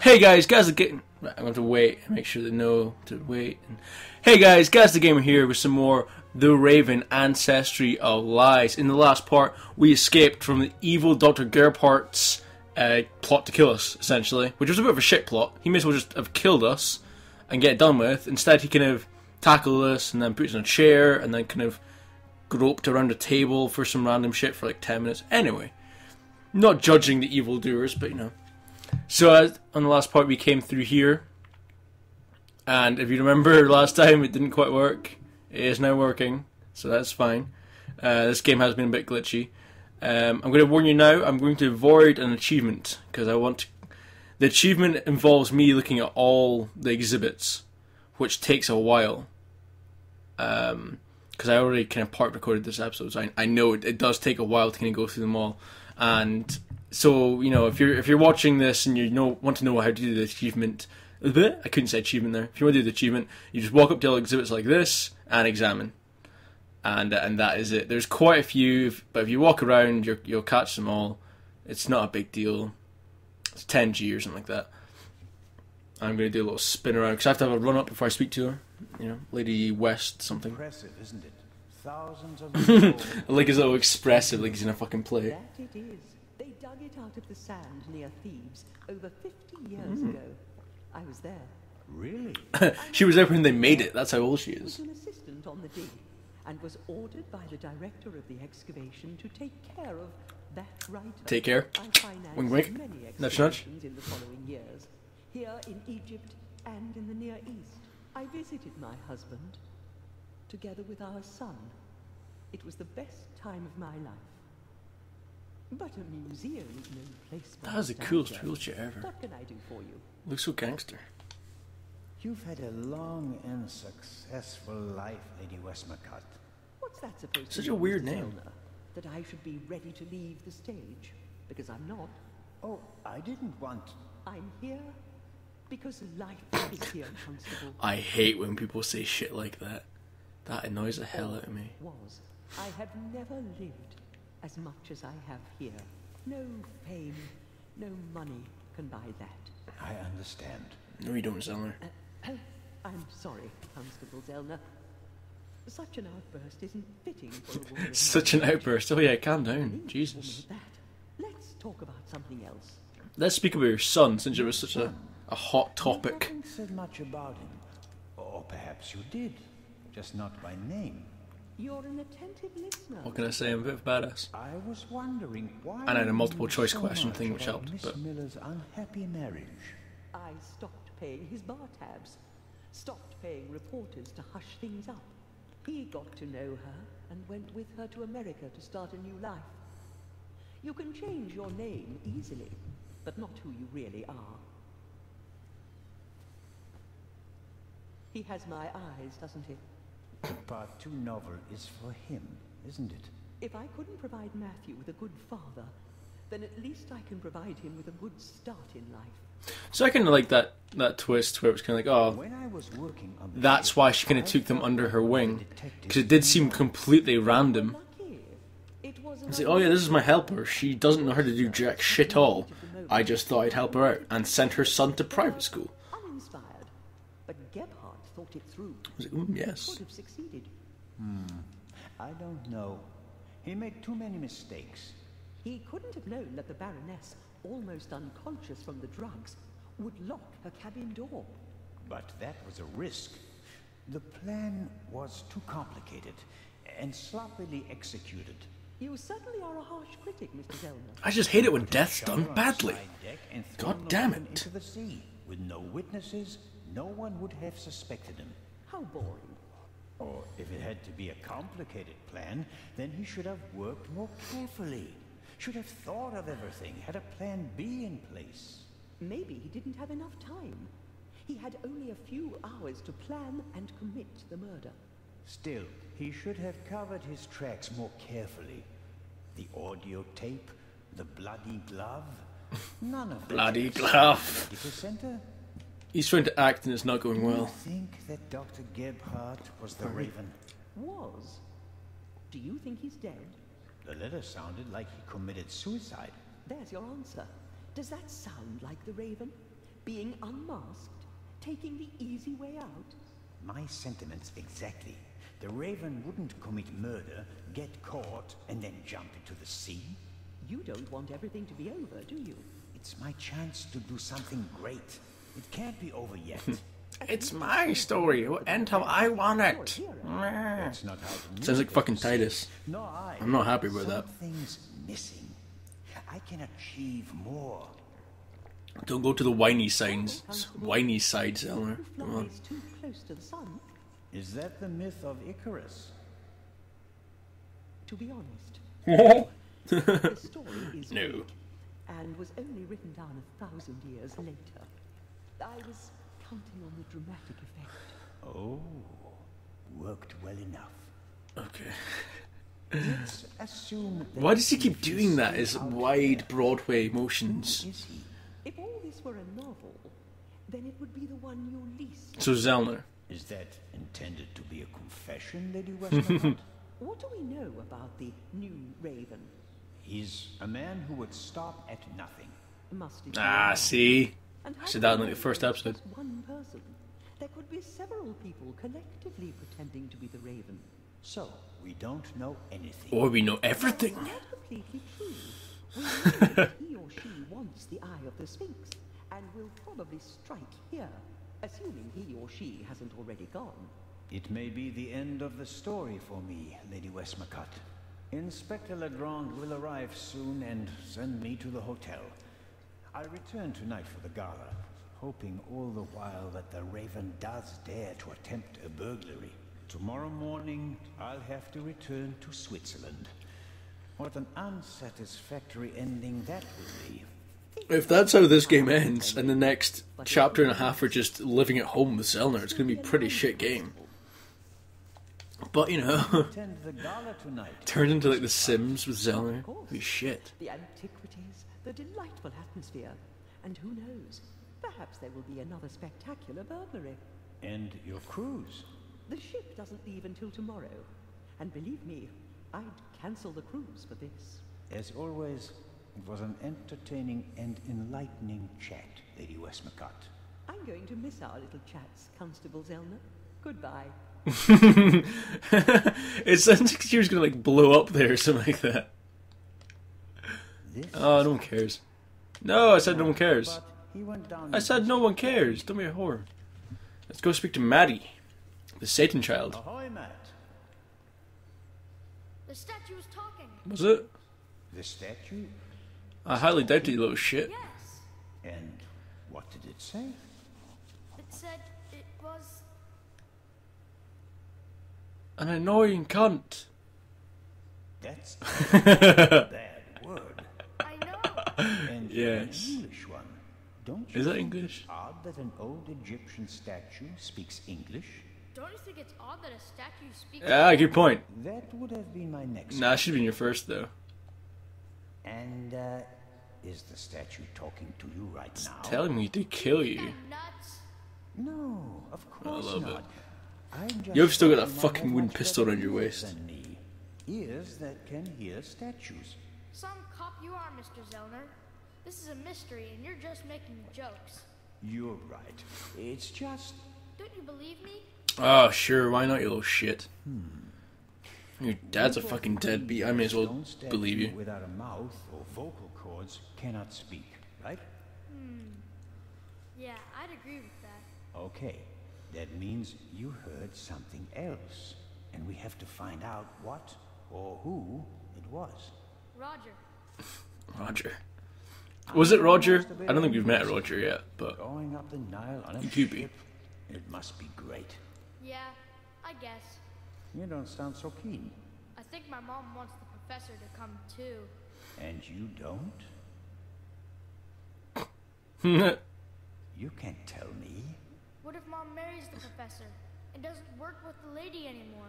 Hey guys, the game. Right, I'm going to wait and make sure they know to wait. And hey guys, the gamer here with some more The Raven Ancestry of Lies. In the last part, we escaped from the evil Dr. Gerhardt's plot to kill us, essentially, which was a bit of a shit plot. He may as well just have killed us and get it done with. Instead, he kind of tackled us and then put us in a chair and then kind of groped around a table for some random shit for like 10 minutes. Anyway, not judging the evildoers, but you know. So on the last part we came through here, and if you remember last time it didn't quite work. It is now working, so that's fine. This game has been a bit glitchy. I'm going to warn you now, I'm going to avoid an achievement, because the achievement involves me looking at all the exhibits, which takes a while. Because I already kind of part recorded this episode, so I know it does take a while to kind of go through them all. And so, you know, if you're watching this and you want to know how to do the achievement, I couldn't say achievement there. If you want to do the achievement, you just walk up to all exhibits like this and examine, and that is it. There's quite a few, but if you walk around, you'll catch them all. It's not a big deal. It's 10G or something like that. I'm going to do a little spin around because I have to have a run up before I speak to her. You know, Lady West something. Impressive, isn't it? Thousands of like he's so expressive, like he's in a fucking play. That it is. They dug it out of the sand near Thebes over 50 years ago. I was there. Really? She was there when they made it. That's how old she I was is. an assistant on the dig and was ordered by the director of the excavation to take care of that writer. Take care. I financed Wink, wink. many Nudge, nudge. excavations in the following years, here in Egypt and in the Near East. I visited my husband, together with our son. It was the best time of my life. But a museum is no place for That is the coolest wheelchair ever. What can I do for you? Looks so gangster. You've had a long and successful life, Lady Westmacott. What's that supposed to Such mean, a weird Mr. name. Zellner? That I should be ready to leave the stage? Because I'm not. Oh, I didn't want... I'm here because life is here, Constable. I hate when people say shit like that. That annoys the hell out of me. Was. I have never lived as much as I have here. No fame, no money can buy that. I understand. No, you don't, Zellner. I'm sorry, Constable Zellner. Such an outburst isn't fitting for a woman of Such my an age. outburst. Oh yeah, calm down. An Jesus. woman of that. Let's talk about something else. Let's speak about your son, since it was such a hot You topic. haven't said much about him. Or perhaps you did, just not by name. You're an attentive listener. What can I say? I'm a bit of a badass. I was wondering why... And I had a multiple you choice so question much thing which about helped, Miss but- Miller's unhappy marriage. I stopped paying his bar tabs. Stopped paying reporters to hush things up. He got to know her and went with her to America to start a new life. You can change your name easily, but not who you really are. He has my eyes, doesn't he? The Part 2 novel is for him, isn't it? If I couldn't provide Matthew with a good father, then at least I can provide him with a good start in life. So I kind of like that twist where it was kind of like, oh, When I was working on the that's case, why she kind I of took them thought under her one of the wing. detectives Because it did seem knew completely random. Lucky. It was It's like, oh yeah, this is my helper. She doesn't know how to do jack shit all. I just thought I'd help her out and sent her son to private school. Uninspired. But Gebhardt thought it through. I was like, yes. Could have succeeded. I don't know. He made too many mistakes. He couldn't have known that the Baroness, almost unconscious from the drugs, would lock her cabin door. But that was a risk. The plan was too complicated and sloppily executed. You certainly are a harsh critic, Mr. Zellner. I just hate it when death's Shot done her on the badly. side deck and thrown God damn open it. Into the sea. With no witnesses, no one would have suspected him. How boring. Or if it had to be a complicated plan, then he should have worked more carefully. Should have thought of everything, had a plan B in place. Maybe he didn't have enough time. He had only a few hours to plan and commit the murder. Still, he should have covered his tracks more carefully. The audio tape, the bloody glove, none of that. Bloody is glove. Medical center? He's trying to act and it's not going Do you well. think that Dr. Gebhardt was the Raven? Was. Do you think he's dead? The letter sounded like he committed suicide. There's your answer. Does that sound like the Raven? Being unmasked? Taking the easy way out? My sentiments exactly. The Raven wouldn't commit murder, get caught, and then jump into the sea. You don't want everything to be over, do you? It's my chance to do something great. It can't be over yet. It's my story. It will end how I want it. That's not how the Sounds like music fucking is. Titus. No, I. I'm not happy with that. Something's missing. I can achieve more. Don't go to the whiny sides. Whiny sides, Eleanor. Who Come on. flies too close to the sun? Is that the myth of Icarus? To be honest, the story is No. weak and was only written down 1,000 years later. I was counting on the dramatic effect. Oh, worked well enough. Okay. Let's assume that Why does he keep if you doing that? stay His out wide there, Broadway who motions. is he? If all this were a novel, then it would be the one you least. So Zellner. Is that intended to be a confession, Lady Westmacott? What do we know about the new Raven? He's a man who would stop at nothing. Must it be Ah, a man? see? And I how said do that we in like know the first it's episode. just one person. There could be several people collectively pretending to be the Raven. So, we don't know anything. Or we know everything. That's not completely true. We know that he or she wants the eye of the Sphinx, and will probably strike here, assuming he or she hasn't already gone. It may be the end of the story for me, Lady Westmacott. Inspector Legrand will arrive soon and send me to the hotel. I'll return tonight for the gala, hoping all the while that the Raven does dare to attempt a burglary. Tomorrow morning, I'll have to return to Switzerland. What an unsatisfactory ending that will be. If that's how this game ends, and the next chapter and a half are just living at home with Zellner, it's going to be a pretty shit game. But, you know, Attend the gala tonight. turned into like The Sims with Zellner. Holy shit. The antiquities, the delightful atmosphere, and who knows, perhaps there will be another spectacular burglary. And your cruise. The ship doesn't leave until tomorrow, and believe me, I'd cancel the cruise for this. As always, it was an entertaining and enlightening chat, Lady Westmacott. I'm going to miss our little chats, Constable Zellner. Goodbye. It sounds like she was going to like blow up there or something like that. This Oh, no one cares. No, I said no one cares. But he went down I said no one cares. Don't be a whore. Let's go speak to Maddie, the Satan child. Ahoy, Matt. The statue was talking. Was it? The statue? I highly doubt it, you little shit. Yes. And what did it say? It said it was. An annoying cunt. That's a bad word. I know. And Yes. an English one. Don't you Is that think English? it's odd that an old Egyptian statue speaks English? Don't you think it's odd that a statue speaks? Ah, good point. That would have been my next. Nah, should have been your first though. And, is the statue talking to you right now? Telling me to kill you. I'm nuts. No, of course love not. it. I'm just You've still got that saying I fucking have wooden much pistol better around your ears waist. than me. Ears that can hear statues. Some cop you are, Mr. Zellner. This is a mystery, and you're just making jokes. You're right. It's just... Don't you believe me? Oh, sure, why not, you little shit? Your dad's a fucking deadbeat. I may as well Stone statue believe you. without a mouth or vocal cords cannot speak, right? Yeah, I'd agree with that. Okay, that means you heard something else. And we have to find out what or who it was. Roger. Roger. Was it Roger? I don't think we've met Roger yet, but Going up the Nile on a It could be. ship, it must be great. Yeah, I guess. You don't sound so keen. I think my mom wants the professor to come too. And you don't? You can't tell me. What if mom marries the professor and doesn't work with the lady anymore?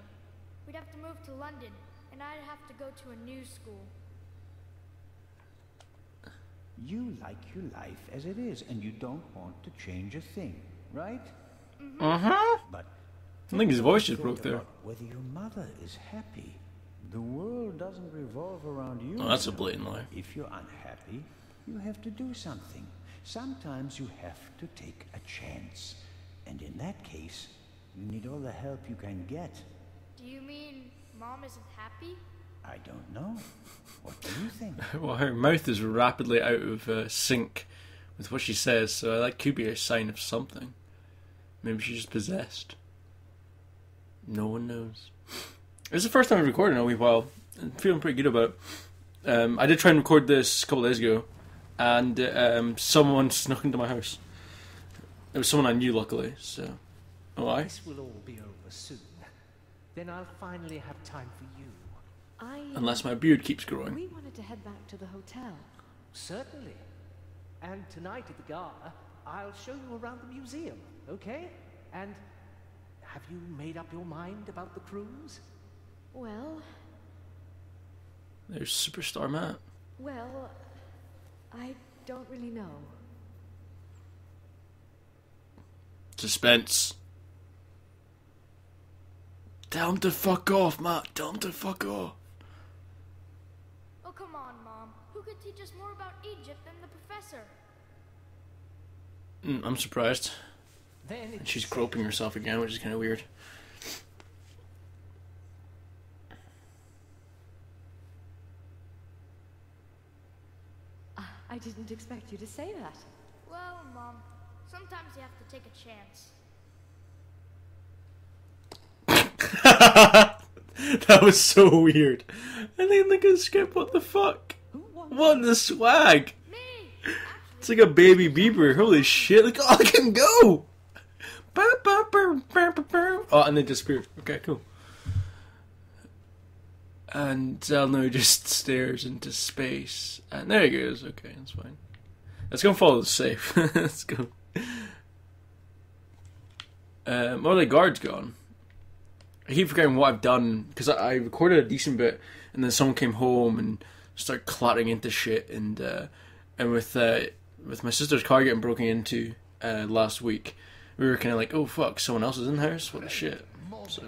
We'd have to move to London, and I'd have to go to a new school. You like your life as it is, and you don't want to change a thing, right? uh-huh. But I think his voice just think broke there. about whether your mother is happy. The world doesn't revolve around you. Oh, that's a know. blatant lie. If you're unhappy, you have to do something. Sometimes you have to take a chance. And in that case, you need all the help you can get. Do you mean Mom isn't happy? I don't know. What do you think? Well, her mouth is rapidly out of sync with what she says, so that could be a sign of something. Maybe she's just possessed. No one knows. It's the first time I've recorded in a wee while. I'm feeling pretty good about it. I did try and record this a couple days ago, and someone snuck into my house. It was someone I knew, luckily, so... Oh, I? This will all be over soon. Then I'll finally have time for you. Unless my beard keeps growing. We wanted to head back to the hotel. Certainly. And tonight at the gala, I'll show you around the museum, okay? And have you made up your mind about the cruise? Well, There's Superstar Matt. well, I don't really know. Suspense. Tell him to fuck off, Matt. Tell him to fuck off. Oh, come on, Mom. Who could teach us more about Egypt than the professor? I'm surprised. Then And she's groping herself again, which is kind of weird. I didn't expect you to say that. Well, Mom, sometimes you have to take a chance. That was so weird. And then like a skip, what the fuck? What the swag? Me! It's like a baby Bieber. Holy shit. Like, oh, I can go! Oh, and they disappeared. Okay, cool. And Zelno just stares into space. And there he goes. Okay, that's fine. Let's go and follow the safe. Let's go. More the guard's gone. I keep forgetting what I've done because I recorded a decent bit, and then someone came home and started clattering into shit, and with my sister's car getting broken into last week, we were kind of like, oh fuck, someone else is in the house. What the shit? So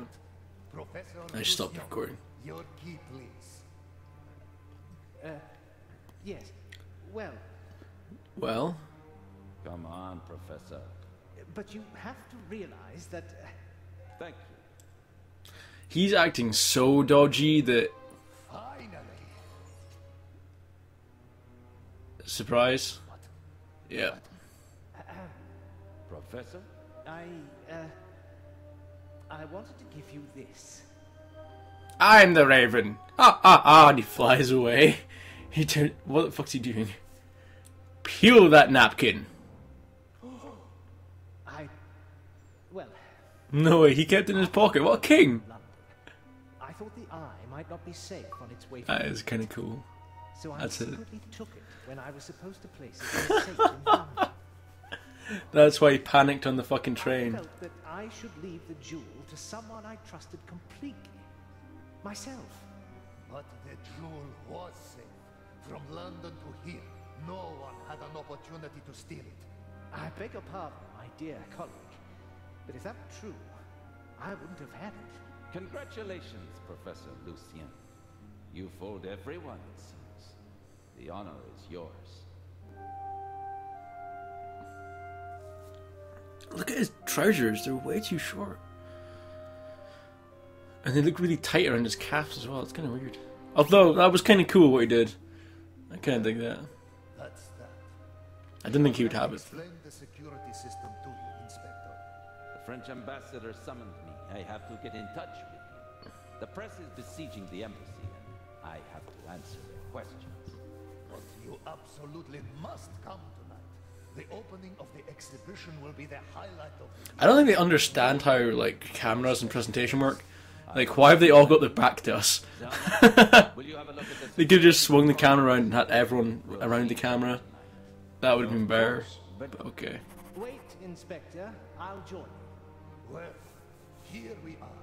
I just stopped recording. Your key, please. Yes. Well, Well, Come on, Professor. but you have to realize that... Thank you. he's acting so dodgy that Finally. surprise. Yeah. Professor? I wanted to give you this. I'm the Raven. Ah ah ah! And he flies away. He turned. What the fuck's he doing? Peel that napkin. Well, No way. He kept it in his pocket. What a king! London. I thought the eye might not be safe on its way That from is kind of cool. so I that's it. secretly took it when I was supposed to place it in a safe in London. That's why he panicked on the fucking I train. felt that I should leave the jewel to someone I trusted completely. Myself. But the jewel was safe. From London to here, no one had an opportunity to steal it. I beg your pardon, my dear colleague. But if that were true, I wouldn't have had it. Congratulations, Professor Lucien. You fooled everyone, it seems. The honor is yours. Look at his trousers. They're way too short. And they look really tight around his calves as well. It's kind of weird. Although, that was kind of cool what he did. I kind of dig that. That's that. I didn't think he would have it. Explain the security system to you, Inspector. The French ambassador summoned me. I have to get in touch with him. The press is besieging the embassy, and I have to answer their questions. But you absolutely must come tonight. The opening of the exhibition will be the highlight of the I don't think they understand how, like, cameras and presentation work. Like, why have they all got their back to us? Will you have a look at this? They could have just swung the camera around and had everyone around the camera. That would have been better. But okay. Wait, Inspector. I'll join you. Well, here we are.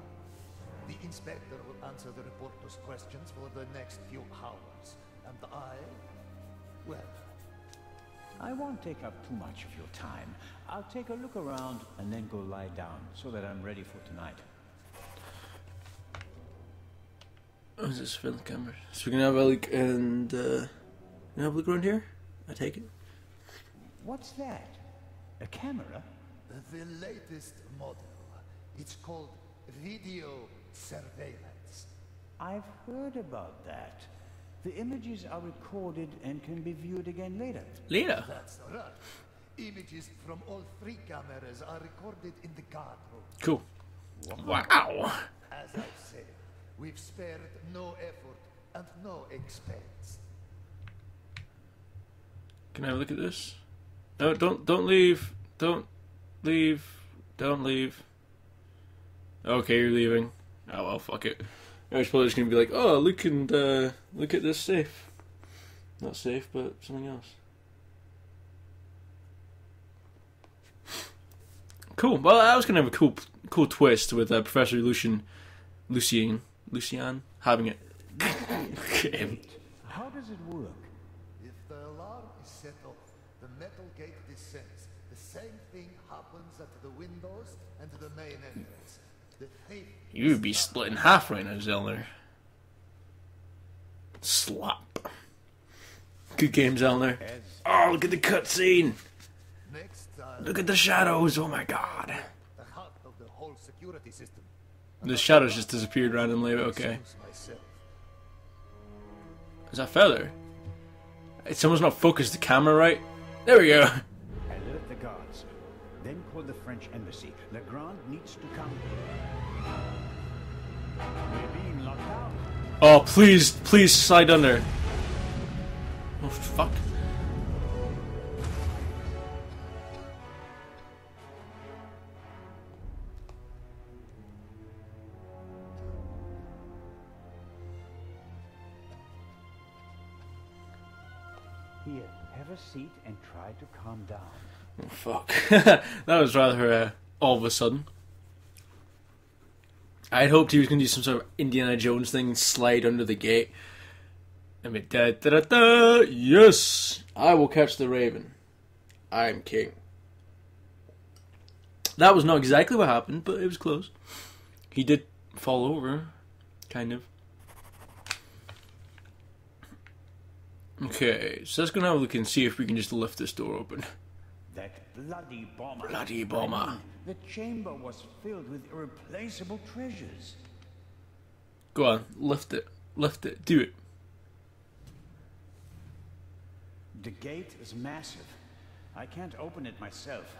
The inspector will answer the reporter's questions for the next few hours. And well, I won't take up too much of your time. I'll take a look around and then go lie down so that I'm ready for tonight. Oh, is this film camera? So we can have a look and have a look around here? I take it. What's that? A camera? The latest model. It's called video surveillance. I've heard about that. The images are recorded and can be viewed again later. Later. That's right. Images from all 3 cameras are recorded in the guard room. Cool. Wow. As I said, we've spared no effort and no expense. Can I have a look at this? No, don't leave. Don't leave. Don't leave. Okay, you're leaving. Oh well, fuck it. I was probably just gonna be like, oh, look at this safe. Not safe, but something else. Cool. Well, that was gonna have a cool twist with Professor Lucien having it. Okay. How does it work? If the alarm is set off, the metal gate descends. The same thing happens at the windows and the main entrance. The thief You would be split in half right now, Zellner. Slap. Good game, Zellner. Oh, look at the cutscene. next Look at the shadows. Oh my god. the heart of the whole security system. The shadows just disappeared randomly. Okay. Excuse myself. Is that feather? Someone's not focused the camera right. There we go. Alert the guards. Then call the French embassy. Legrand needs to come. We're being locked out. Oh, please slide under. Oh, fuck. Here, have a seat and try to calm down. Oh, fuck. That was rather all of a sudden. I'd hoped he was going to do some sort of Indiana Jones thing, slide under the gate. I mean, yes! I will catch the raven. I am king. That was not exactly what happened, but it was close. He did fall over, kind of. Okay, so let's go and have a look and see if we can just lift this door open. That bloody bomber. Bloody bomber. The chamber was filled with irreplaceable treasures. Go on, lift it. Lift it. Do it. The gate is massive. I can't open it myself.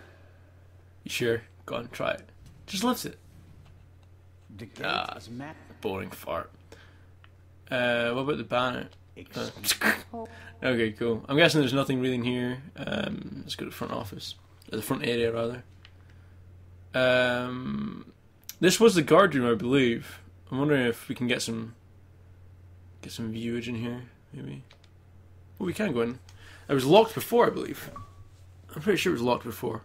You sure? Go on, try it. Just lift it. The gate is massive. Boring fart. What about the banner? Okay, cool. I'm guessing there's nothing really in here. Let's go to the front office. Or the front area, rather. This was the guard room, I believe. I'm wondering if we can get some viewage in here, maybe. Well, we can go in. It was locked before, I believe. I'm pretty sure it was locked before.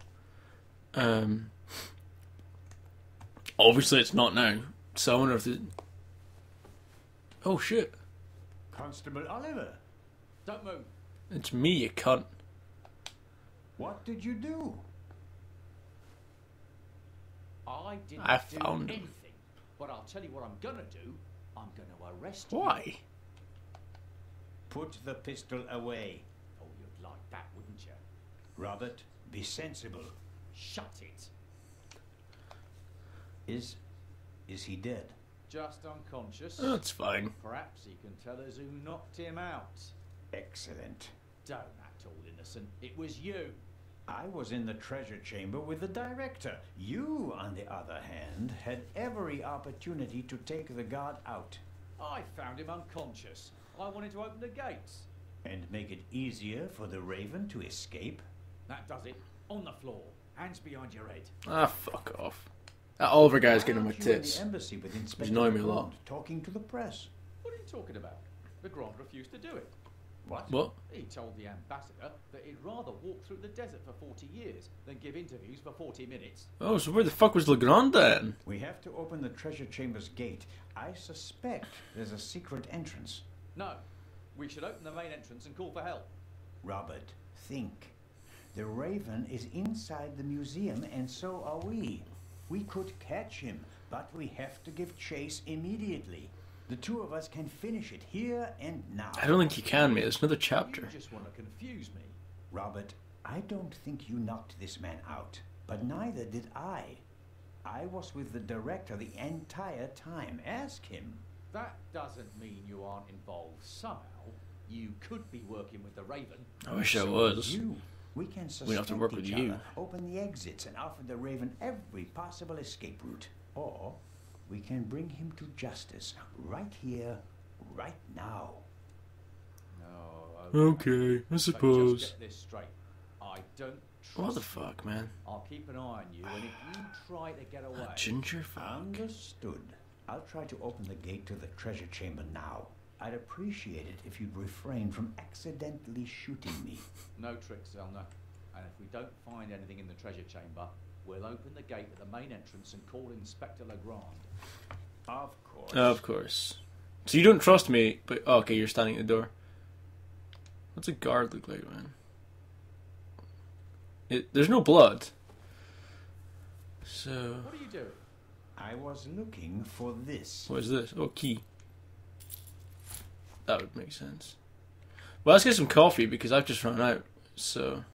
Obviously it's not now. So I wonder if the... Oh, shit. Constable Oliver. Don't move. It's me, you cunt. What did you do? I didn't I do found him. anything. But I'll tell you what I'm gonna do. I'm gonna arrest you. Why? Put the pistol away. Oh, you'd like that, wouldn't you? Robert, be sensible. Shut it. Is he dead? Just unconscious. That's fine. Perhaps he can tell us who knocked him out. Excellent. Don't act all innocent. It was you. I was in the treasure chamber with the director. You, on the other hand, had every opportunity to take the guard out. I found him unconscious. I wanted to open the gates. And make it easier for the Raven to escape? That does it. On the floor. Hands behind your head. Ah, fuck off. That Oliver guy's getting my Why aren't you in tits. the embassy with Inspector annoying me a Legrand, lot. talking to the press. What are you talking about? Legrand refused to do it. What? He told the ambassador that he'd rather walk through the desert for 40 years than give interviews for 40 minutes. Oh, so where the fuck was Legrand then? We have to open the treasure chamber's gate. I suspect there's a secret entrance. No. We should open the main entrance and call for help. Robert, think. The Raven is inside the museum, and so are we. We could catch him, but we have to give chase immediately. The two of us can finish it here and now. I don't think you can, mate. There's another chapter. You just want to confuse me. Robert, I don't think you knocked this man out, but neither did I. I was with the director the entire time. Ask him. That doesn't mean you aren't involved somehow. You could be working with the Raven. I wish I was. You. We can suspect We don't have to work with each you. other, open the exits, and offer the Raven every possible escape route. Or we can bring him to justice right here, right now. No. Okay, I But suppose. just get this straight. I don't trust What the you. fuck, man? I'll keep an eye on you, and if you try to get away... Ginger fuck. Understood. I'll try to open the gate to the treasure chamber now. I'd appreciate it if you'd refrain from accidentally shooting me. No tricks, Zelna. And if we don't find anything in the treasure chamber, we'll open the gate at the main entrance and call Inspector Legrand. Of course. Of course. So you don't trust me, but okay, you're standing at the door. What's a guard look like, man? There's no blood. So What are you doing? I was looking for this. what is this? Oh, key. That would make sense. Well, let's get some coffee because I've just run out. So